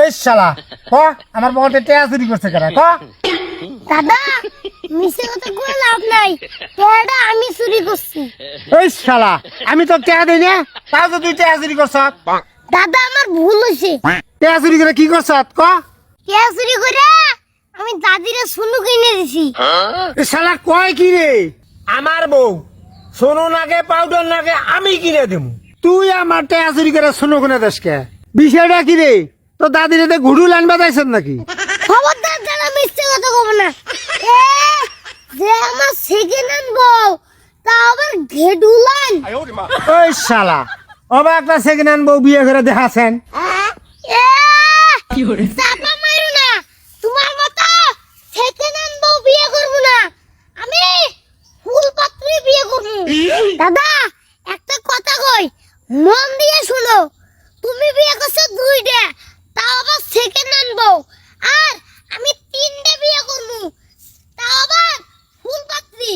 এই শালা ক আমার পকেটে টাকা চুরি করছে কারা ক দাদা মিছে কথা কই লাভ নাই, টাকাটা আমি চুরি করছি। এই শালা আমি তো টাকা দেই না, তাও তো তুই টাকা চুরি করছ। দাদা আমার ভুল হয়েছে। টাকা চুরি করে কি করছ ক? টাকা চুরি করে আমি দাদিরে সোনু কিনে দিছি। এই শালা কয় কি রে? আমার বউ সোনু নাগে পাউডার নাগে আমি কিনে দেবো, তুই আমার টাকা চুরি করে সোনু কিনে দেশকে? বিষয়টা কি রে? তো দাদিরে ঘুরু লাইন বাজাইছেন নাকি? খবরদার দাদা মিথ্যে কথা কব না। এ যে আমার সেকেন্ড হ্যান্ড বউ তা আবার ঘেডুলান। ওই শালা অবা একটা সেকেন্ড হ্যান্ড বউ বিয়ে করে দেখাছেন। এ চাপা মারো না, তোমার মতো সেকেন্ড হ্যান্ড বউ বিয়ে করব না, আমি ফুল পাত্রী বিয়ে করব। দাদা একটা কথা কই, মন দিয়ে শুনো, তুমি বিয়ে করছো দুইটা, তাও আবার সেকেন্ড হ্যান্ড বউ, আর আমি তিনটে বিয়ে করব, তাও আবার ফুল পাত্রী।